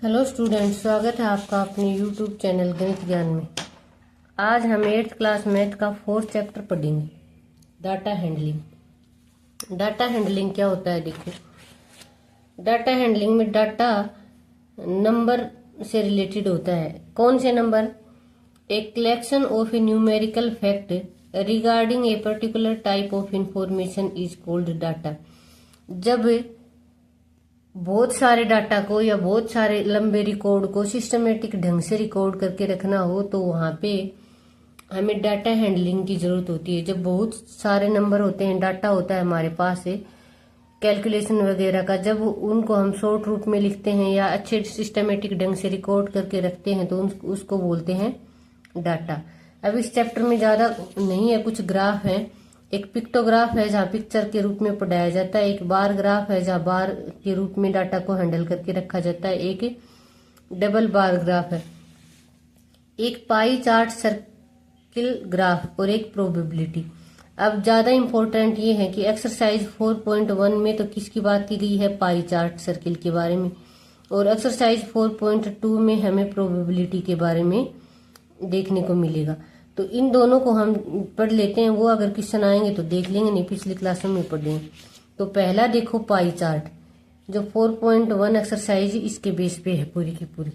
Hello student, स्वागत है आपका अपने यूट्यूब चैनल गणित ज्ञान में। आज हम 8th क्लास मैथ का 4th चैप्टर पढ़ेंगे, डाटा हैंडलिंग। डाटा हैंडलिंग क्या होता है? देखो, डाटा हैंडलिंग में डाटा नंबर से रिलेटेड होता है। कौन से number? A collection of A numerical fact regarding a particular type of information is called data. जब बहुत सारे डाटा को या बहुत सारे लंबे रिकॉर्ड को सिस्टमेटिक ढंग से रिकॉर्ड करके रखना हो तो वहां पे हमें डाटा हैंडलिंग की जरूरत होती है। जब बहुत सारे नंबर होते हैं, डाटा होता है हमारे पास है कैलकुलेशन वगैरह का, जब उनको हम शॉर्ट रूप में लिखते हैं या अच्छे सिस्टमेटिक ढंग से रिकॉर्ड करके रखते हैं तो उसको बोलते हैं डाटा। अब इस चैप्टर में ज्यादा नहीं है, कुछ ग्राफ है। एक पिक्टोग्राफ है जहाँ पिक्चर के रूप में पढ़ाया जाता है, एक बार ग्राफ है जहाँ बार के रूप में डाटा को हैंडल करके रखा जाता है, एक डबल बार ग्राफ है, एक पाई चार्ट सर्किल ग्राफ और एक प्रोबेबिलिटी। अब ज्यादा इंपॉर्टेंट ये है कि एक्सरसाइज 4.1 में तो किसकी बात की गई है? पाई चार्ट सर्किल के बारे में, और एक्सरसाइज 4.2 में हमें प्रोबेबिलिटी के बारे में देखने को मिलेगा। तो इन दोनों को हम पढ़ लेते हैं, वो अगर क्वेश्चन आएंगे तो देख लेंगे, नहीं पिछली क्लासों में पढ़ लेंगे। तो पहला देखो पाई चार्ट, जो 4.1 एक्सरसाइज इसके बेस पे है पूरी की पूरी।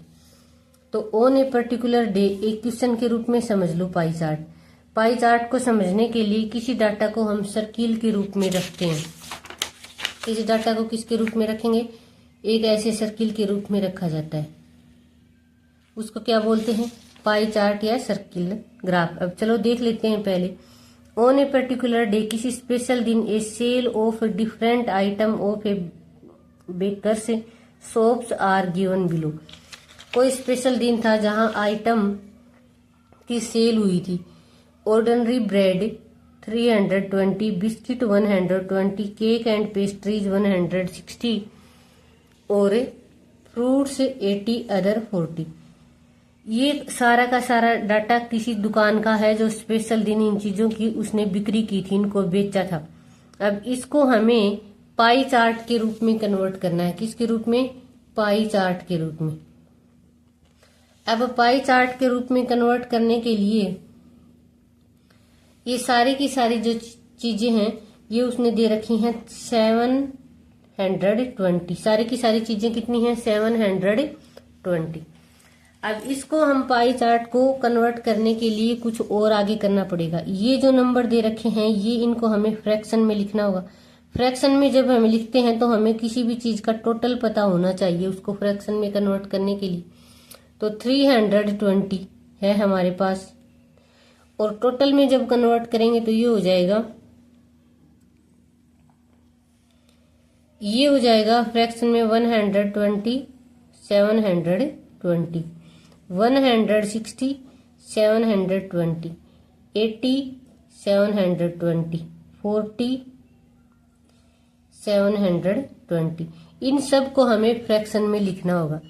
तो ऑन ए पर्टिकुलर डे एक क्वेश्चन के रूप में समझ लो पाई चार्ट। पाई चार्ट को समझने के लिए किसी डाटा को हम सर्किल के रूप में रखते हैं। किसी डाटा को किसके रूप में रखेंगे? एक ऐसे सर्किल के रूप में रखा जाता है, उसको क्या बोलते हैं? पाई चार्ट या सर्किल ग्राफ। अब चलो देख लेते हैं पहले। ऑन ए पर्टिकुलर डे, किसी स्पेशल दिन, a sale of different item of a bakers shops are given below. कोई स्पेशल दिन था जहां आइटम की सेल हुई थी। Ordinary bread 320, biscuit 120, cake and pastries 160 और फ्रूट्स 80, अदर 40। ये सारा का सारा डाटा किसी दुकान का है जो स्पेशल दिन इन चीजों की उसने बिक्री की थी, इनको बेचा था। अब इसको हमें पाई चार्ट के रूप में कन्वर्ट करना है। किसके रूप में? पाई चार्ट के रूप में। अब पाई चार्ट के रूप में कन्वर्ट करने के लिए ये सारी की सारी जो चीजें हैं ये उसने दे रखी हैं 720। सारी की सारी चीजें कितनी हैं? 720। अब इसको हम पाई चार्ट को कन्वर्ट करने के लिए कुछ और आगे करना पड़ेगा। ये जो नंबर दे रखे हैं ये इनको हमें फ्रैक्शन में लिखना होगा। फ्रैक्शन में जब हम लिखते हैं तो हमें किसी भी चीज का टोटल पता होना चाहिए उसको फ्रैक्शन में कन्वर्ट करने के लिए। तो 320 है हमारे पास, और टोटल में जब कन्वर्ट करेंगे तो ये हो जाएगा फ्रैक्शन में 120, 720, 160, 720, 80, 720, 40, 720। इन सब को हमें फ्रैक्शन में लिखना होगा।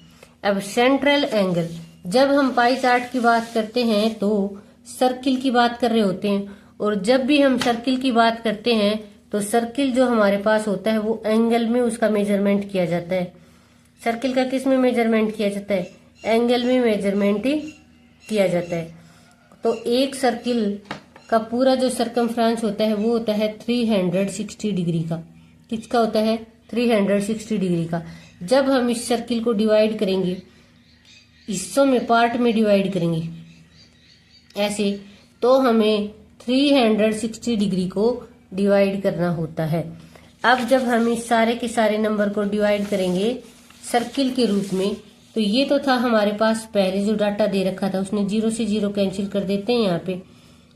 अब सेंट्रल एंगल, जब हम पाई चार्ट की बात करते हैं तो सर्किल की बात कर रहे होते हैं, और जब भी हम सर्किल की बात करते हैं तो सर्किल जो हमारे पास होता है वो एंगल में उसका मेजरमेंट किया जाता है। सर्किल का किस में मेजरमेंट किया जाता है? एंगल में मेजरमेंट किया जाता है। तो एक सर्किल का पूरा जो सर्कमफ्रेंस होता है वो होता है 360 डिग्री का। किसका होता है? 360 डिग्री का। जब हम इस सर्किल को डिवाइड करेंगे, हिस्सों में पार्ट में डिवाइड करेंगे ऐसे, तो हमें 360 डिग्री को डिवाइड करना होता है। अब जब हम इस सारे के सारे नंबर को डिवाइड करेंगे सर्किल के रूप में, तो ये तो था हमारे पास पहले जो डाटा दे रखा था, उसने 0 से 0 कैंसिल कर देते हैं यहाँ पे,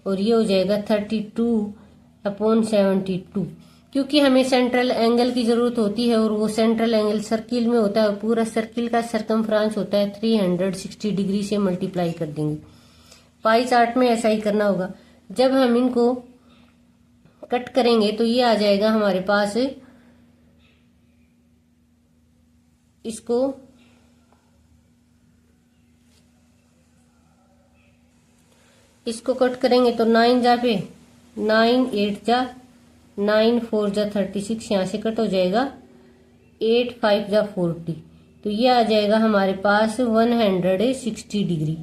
और ये हो जाएगा 32/72, क्योंकि हमें सेंट्रल एंगल की जरूरत होती है और वो सेंट्रल एंगल सर्किल में होता है। पूरा सर्किल का सर्कमफ्रेंस होता है 360 डिग्री से मल्टीप्लाई कर देंगे। पाई चार्ट में ऐसा ही करना होगा। जब हम इनको कट करेंगे तो ये आ जाएगा हमारे पास, इसको कट करेंगे तो 9 जा पे 9 8 जा 9 4 जा 36, यहाँ से कट हो जाएगा 8 5 जा 40। तो ये आ जाएगा हमारे पास 160 डिग्री।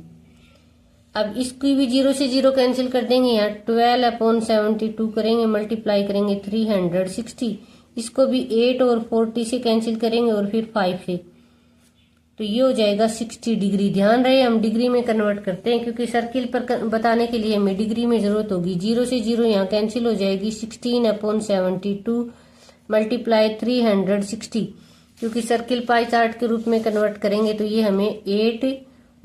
अब इसकी भी 0 से 0 कैंसिल कर देंगे, यहाँ 12/72 करेंगे, मल्टीप्लाई करेंगे 360, इसको भी 8 और 40 से कैंसिल करेंगे और फिर 5 से, तो ये हो जाएगा 60 डिग्री। ध्यान रहे हम डिग्री में कन्वर्ट करते हैं क्योंकि सर्किल पर बताने के लिए हमें डिग्री में जरूरत होगी। 0 से 0 यहाँ कैंसिल हो जाएगी, 16/72 मल्टीप्लाई 360, क्योंकि सर्किल पाई चार्ट के रूप में कन्वर्ट करेंगे तो ये हमें 8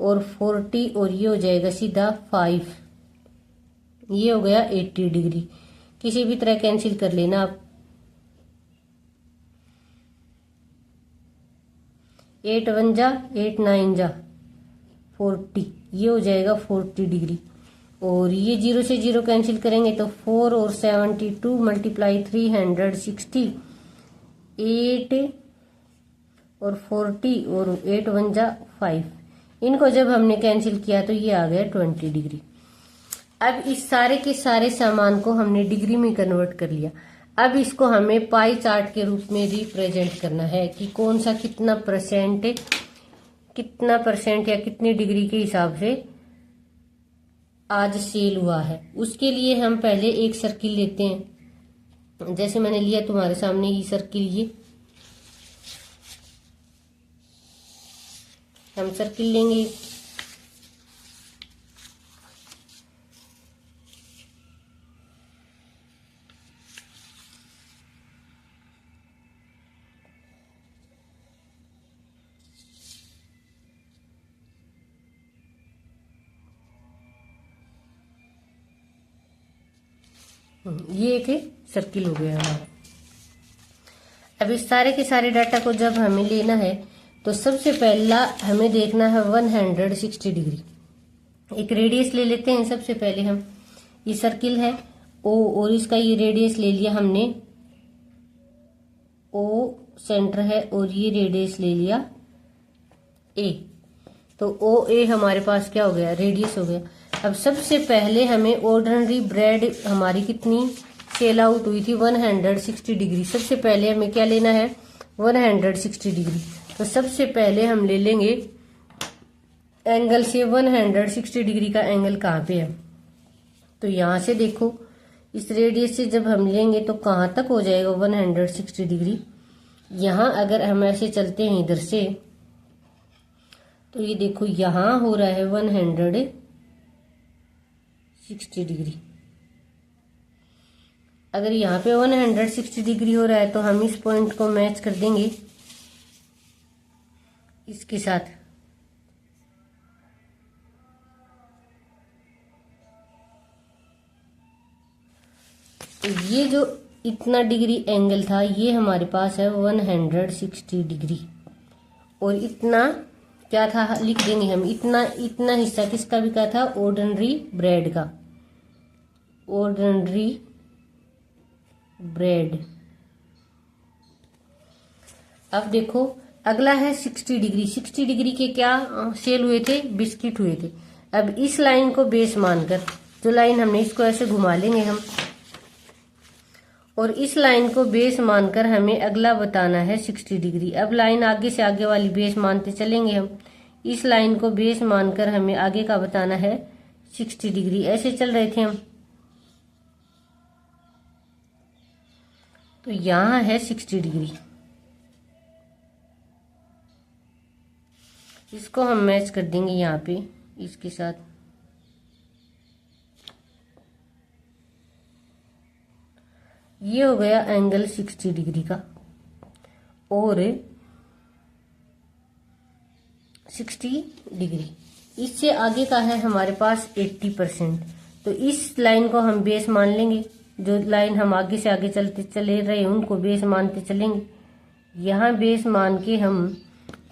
और 40 और ये हो जाएगा सीधा 5, ये हो गया 80 डिग्री। किसी भी तरह कैंसिल कर लेना आप। 8 1 जा 8 9 जा 40, ये हो जाएगा 40 डिग्री। और ये 0 से 0 कैंसिल करेंगे तो 4 और 72 मल्टीप्लाई 360, 8 और 40 और 8 1 जा 5, इनको जब हमने कैंसिल किया तो ये आ गया 20 डिग्री। अब इस सारे के सारे सामान को हमने डिग्री में कन्वर्ट कर लिया। अब इसको हमें पाई चार्ट के रूप में रिप्रेजेंट करना है कि कौन सा कितना परसेंट या कितनी डिग्री के हिसाब से आज सेल हुआ है। उसके लिए हम पहले एक सर्किल लेते हैं, जैसे मैंने लिया तुम्हारे सामने ये सर्किल, ये हम सर्किल लेंगे। ये एक सर्किल हो गया हमारा। अब इस सारे के सारे डाटा को जब हमें लेना है तो सबसे पहला हमें देखना है 160 डिग्री। एक रेडियस ले लेते हैं सबसे पहले हम। ये सर्किल है ओ और इसका ये रेडियस ले लिया हमने, ओ सेंटर है और ये रेडियस ले लिया ए, तो ओ ए हमारे पास क्या हो गया, रेडियस हो गया। अब सबसे पहले हमें ऑर्डिनरी ब्रेड हमारी कितनी सेल आउट हुई थी, 160 डिग्री। सबसे पहले हमें क्या लेना है, 160 डिग्री। तो सबसे पहले हम ले लेंगे एंगल से 160 डिग्री का एंगल कहाँ पे है, तो यहां से देखो इस रेडियस से जब हम लेंगे तो कहाँ तक हो जाएगा 160 डिग्री। यहां अगर हम ऐसे चलते हैं इधर से तो ये देखो यहां हो रहा है 160 डिग्री। अगर यहाँ पे 160 डिग्री हो रहा है तो हम इस पॉइंट को मैच कर देंगे इसके साथ। ये जो इतना डिग्री एंगल था ये हमारे पास है 160 डिग्री। और इतना क्या था लिख देंगे हम, इतना हिस्सा किसका भी का था, ऑर्डिनरी ब्रेड का, ऑर्डिनरी ब्रेड। अब देखो अगला है 60 डिग्री। 60 डिग्री के क्या सेल हुए थे, बिस्किट हुए थे। अब इस लाइन को बेस मानकर, जो लाइन हमने इसको ऐसे घुमा लेंगे हम, और इस लाइन को बेस मानकर हमें अगला बताना है 60 डिग्री। अब लाइन आगे से आगे वाली बेस मानते चलेंगे हम। इस लाइन को बेस मानकर हमें आगे का बताना है 60 डिग्री। ऐसे चल रहे थे हम, तो यहां है 60 डिग्री। इसको हम मैच कर देंगे यहाँ पे इसके साथ। ये हो गया एंगल 60 डिग्री का। और 60 डिग्री इससे आगे का है हमारे पास 80%। तो इस लाइन को हम बेस मान लेंगे। जो लाइन हम आगे से आगे चलते चले रहे हैं उनको बेस मानते चलेंगे। यहाँ बेस मान के हम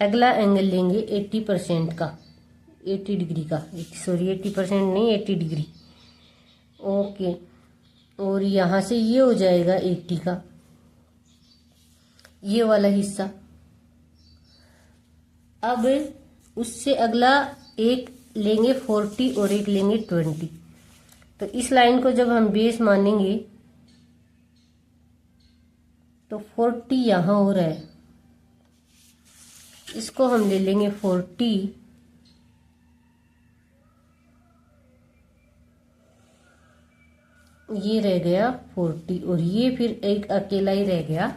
अगला एंगल लेंगे 80% का, 80 डिग्री का, सॉरी 80% नहीं 80 डिग्री। ओके, और यहाँ से ये हो जाएगा 80 का, ये वाला हिस्सा। अब उससे अगला एक लेंगे 40 और एक लेंगे 20। तो इस लाइन को जब हम बेस मानेंगे तो 40 यहाँ हो रहा है, इसको हम ले लेंगे 40, ये रह गया 40 और ये फिर एक अकेला ही रह गया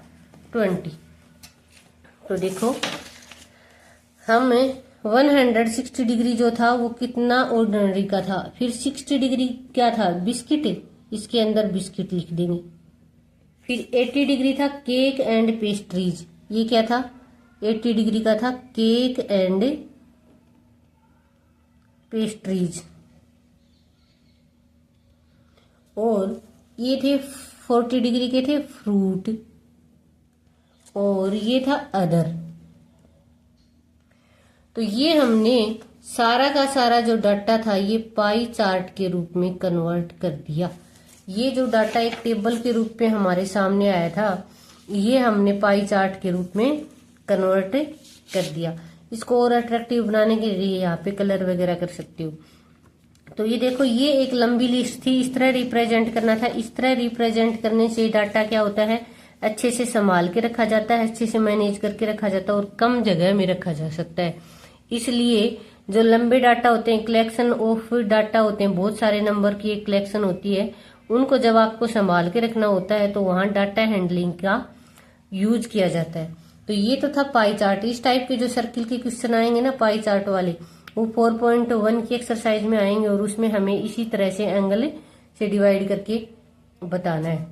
20। तो देखो हमें 160 डिग्री जो था वो कितना ऑर्डिनरी का था, फिर 60 डिग्री क्या था, बिस्किट, इसके अंदर बिस्किट लिख देंगे। फिर 80 डिग्री था केक एंड पेस्ट्रीज, ये क्या था, 80 डिग्री का था केक एंड पेस्ट्रीज। और ये थे 40 डिग्री के थे फ्रूट, और ये था अदर। तो ये हमने सारा का सारा जो डाटा था ये पाई चार्ट के रूप में कन्वर्ट कर दिया। ये जो डाटा एक टेबल के रूप में हमारे सामने आया था, ये हमने पाई चार्ट के रूप में कन्वर्ट कर दिया। इसको और अट्रैक्टिव बनाने के लिए यहाँ पे कलर वगैरह कर सकते हो। तो ये देखो, ये एक लंबी लिस्ट थी, इस तरह रिप्रेजेंट करना था। इस तरह रिप्रेजेंट करने से डाटा क्या होता है, अच्छे से संभाल के रखा जाता है, अच्छे से मैनेज करके रखा जाता है और कम जगह में रखा जा सकता है। इसलिए जो लंबे डाटा होते हैं, कलेक्शन ऑफ डाटा होते हैं, बहुत सारे नंबर की एक कलेक्शन होती है, उनको जब आपको संभाल के रखना होता है तो वहां डाटा हैंडलिंग का यूज किया जाता है। तो ये तो था पाई चार्ट। इस टाइप के जो सर्किल के क्वेश्चन आएंगे ना पाई चार्ट वाले, वो 4.1 की एक्सरसाइज में आएंगे और उसमें हमें इसी तरह से एंगल से डिवाइड करके बताना है।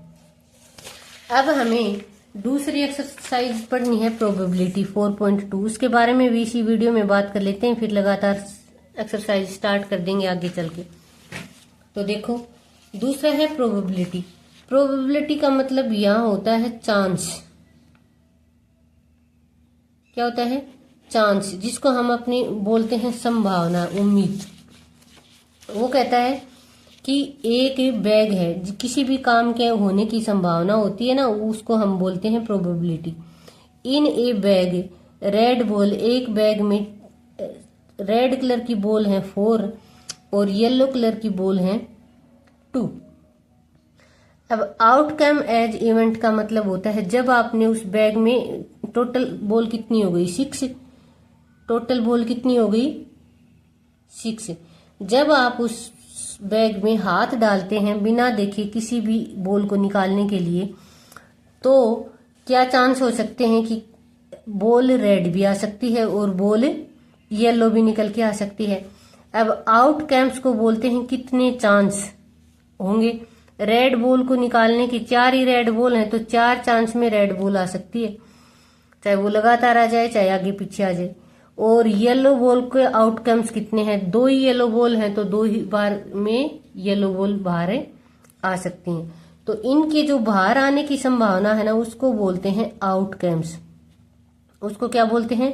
अब हमें दूसरी एक्सरसाइज पढ़नी है प्रोबेबिलिटी 4.2। उसके बारे में भी इसी वीडियो में बात कर लेते हैं, फिर लगातार एक्सरसाइज स्टार्ट कर देंगे आगे चल के। तो देखो, दूसरा है प्रोबेबिलिटी। प्रोबेबिलिटी का मतलब यहां होता है चांस। क्या होता है, चांस, जिसको हम अपनी बोलते हैं संभावना, उम्मीद। वो कहता है कि एक बैग है, किसी भी काम के होने की संभावना होती है ना, उसको हम बोलते हैं प्रोबेबिलिटी। इन ए बैग रेड बॉल, एक बैग में रेड कलर की बॉल है 4 और येलो कलर की बॉल है 2। अब आउटकम एज इवेंट का मतलब होता है जब आपने उस बैग में टोटल बॉल कितनी हो गई 6, टोटल बॉल कितनी हो गई 6। जब आप उस बैग में हाथ डालते हैं बिना देखे किसी भी बॉल को निकालने के लिए, तो क्या चांस हो सकते हैं कि बॉल रेड भी आ सकती है और बॉल येलो भी निकल के आ सकती है। अब आउटकम्स को बोलते हैं कितने चांस होंगे। रेड बॉल को निकालने की 4 ही रेड बॉल हैं तो 4 चांस में रेड बॉल आ सकती है, चाहे वो लगातार आ जाए चाहे आगे पीछे आ जाए। और येलो बॉल के आउटकम्स कितने हैं, 2 ही येलो बॉल हैं तो 2 ही बार में येलो बॉल बाहर आ सकती हैं। तो इनके जो बाहर आने की संभावना है ना, उसको बोलते हैं आउटकम्स। उसको क्या बोलते हैं,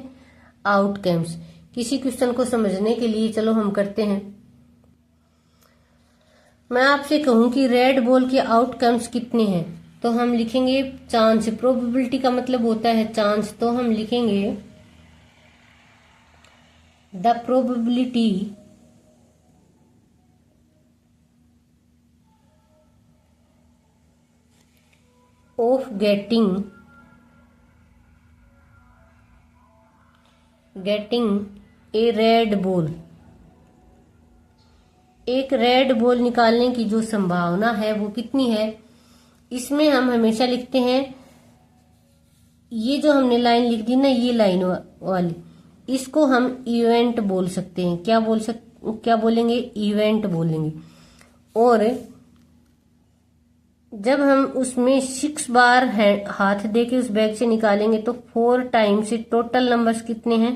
आउटकम्स। किसी क्वेश्चन को समझने के लिए चलो हम करते हैं। मैं आपसे कहूं कि रेड बॉल के आउटकम्स कितने हैं, तो हम लिखेंगे चांस। प्रोबेबिलिटी का मतलब होता है चांस, तो हम लिखेंगे the probability of getting a red ball. एक रेड बॉल निकालने की जो संभावना है वो कितनी है, इसमें हम हमेशा लिखते हैं, ये जो हमने लाइन लिख दी ना, ये लाइन वाली, इसको हम इवेंट बोल सकते हैं। क्या बोलेंगे, इवेंट बोलेंगे। और जब हम उसमें 6 बार हाथ दे के उस बैग से निकालेंगे तो 4 टाइम्स से टोटल नंबर्स कितने हैं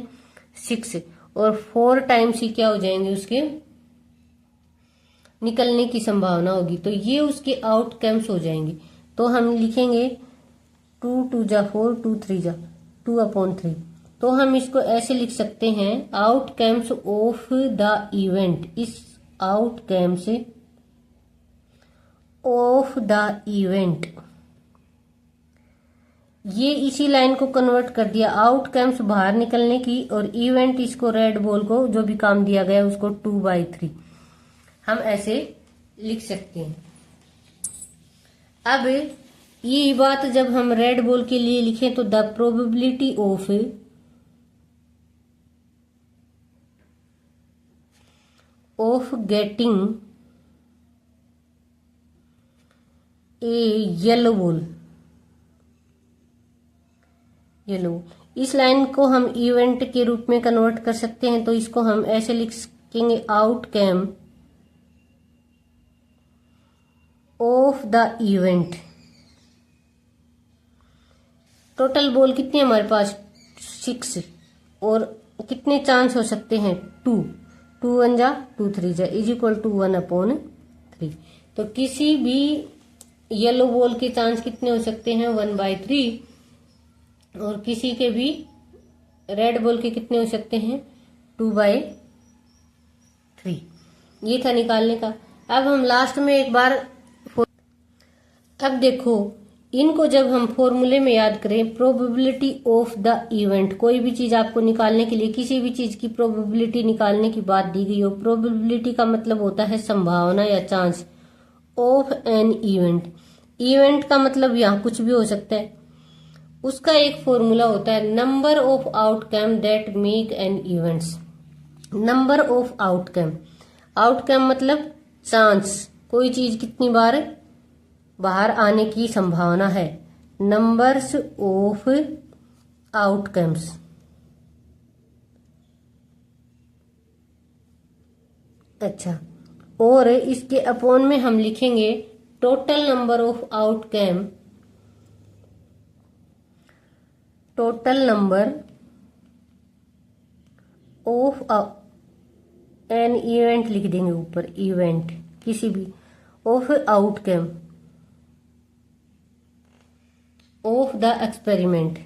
6, और 4 टाइम्स ही क्या हो जाएंगे, उसके निकलने की संभावना होगी। तो ये उसके आउटकम्स हो जाएंगे। तो हम लिखेंगे 2 2 जा 4, 2 3 जा 2/3। तो हम इसको ऐसे लिख सकते हैं, आउटकम्स ऑफ द इवेंट। इस आउटकम्स ऑफ द इवेंट, ये इसी लाइन को कन्वर्ट कर दिया, आउटकम्स बाहर निकलने की और इवेंट, इसको रेड बॉल को जो भी काम दिया गया उसको 2/3 हम ऐसे लिख सकते हैं। अब ये बात जब हम रेड बॉल के लिए लिखें तो the probability of of getting a yellow ball. इस लाइन को हम इवेंट के रूप में कन्वर्ट कर सकते हैं, तो इसको हम ऐसे लिख सकेंगे, outcome of the event. Total ball कितनी है हमारे पास 6, और कितने चांस हो सकते हैं 2, 2 1 जा 2 3 जा इज इक्वल टू 1/3। तो किसी भी येलो बॉल के चांस कितने हो सकते हैं 1/3, और किसी के भी रेड बॉल के कितने हो सकते हैं 2/3। ये था निकालने का। अब हम लास्ट में एक बार, अब देखो इनको जब हम फॉर्मूले में याद करें, प्रोबेबिलिटी ऑफ द इवेंट, कोई भी चीज आपको निकालने के लिए किसी भी चीज की प्रोबेबिलिटी निकालने की बात दी गई हो, प्रोबेबिलिटी का मतलब होता है संभावना या chance, of an event. Event का मतलब यहाँ कुछ भी हो सकता है। उसका एक फॉर्मूला होता है number of outcome that make an events. Number of outcome, outcome मतलब चांस, कोई चीज कितनी बार बाहर आने की संभावना है, नंबर्स ऑफ आउटकम्स। अच्छा, और इसके अपॉन में हम लिखेंगे total number of outcome, total number of an event लिख देंगे ऊपर, इवेंट किसी भी, of outcome of the experiment.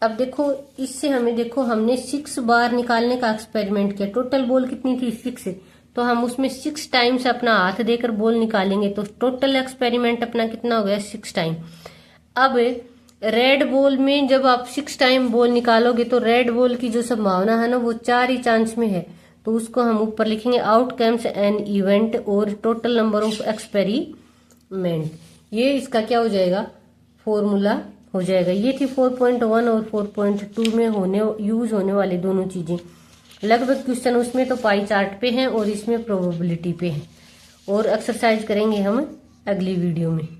अब देखो इससे हमें, देखो हमने 6 बार निकालने का एक्सपेरिमेंट किया, टोटल बॉल कितनी थी 6, तो हम उसमें 6 टाइम्स अपना हाथ देकर बॉल निकालेंगे, तो टोटल एक्सपेरिमेंट अपना कितना हो गया 6 टाइम। अब रेड बॉल में जब आप 6 टाइम बॉल निकालोगे तो रेड बॉल की जो संभावना है ना वो 4 ही चांस में है, तो उसको हम ऊपर लिखेंगे आउटकम्स एन इवेंट और टोटल नंबर ऑफ एक्सपेरिमेंट। ये इसका क्या हो जाएगा फॉर्मूला हो जाएगा। ये थी 4.1 और 4.2 में यूज होने वाली दोनों चीजें। लगभग क्वेश्चन उसमें तो पाई चार्ट पे हैं और इसमें प्रोबेबिलिटी पे है, और एक्सरसाइज करेंगे हम अगली वीडियो में।